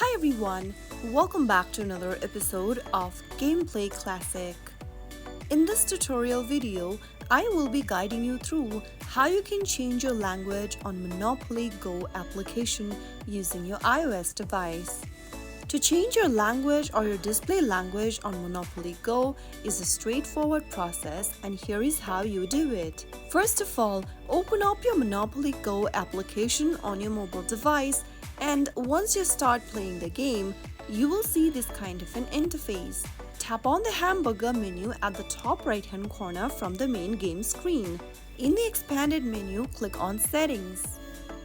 Hi everyone, welcome back to another episode of Gameplay Classic. In this tutorial video, I will be guiding you through how you can change your language on Monopoly Go application using your iOS device. To change your language or your display language on Monopoly Go is a straightforward process, and here is how you do it. First of all, open up your Monopoly Go application on your mobile device, and once you start playing the game, you will see this kind of an interface. Tap on the hamburger menu at the top right hand corner from the main game screen. In the expanded menu, click on Settings.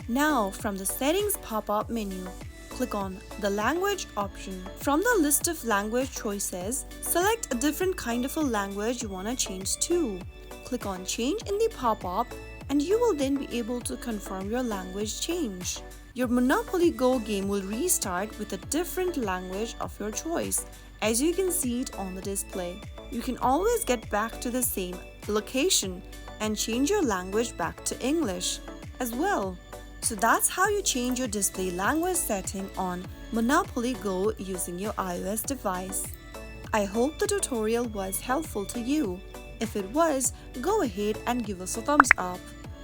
Now, from the Settings pop-up menu, click on the Language option. From the list of language choices, select a different kind of a language you want to change to. Click on Change in the pop-up, and you will then be able to confirm your language change. Your Monopoly Go game will restart with a different language of your choice, as you can see it on the display. You can always get back to the same location and change your language back to English as well. So that's how you change your display language setting on Monopoly Go using your iOS device. I hope the tutorial was helpful to you. If it was, go ahead and give us a thumbs up.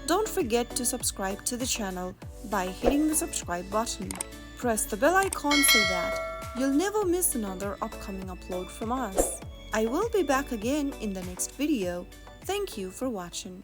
Don't forget to subscribe to the channel by hitting the subscribe button. Press the bell icon so that you'll never miss another upcoming upload from us. I will be back again in the next video. Thank you for watching.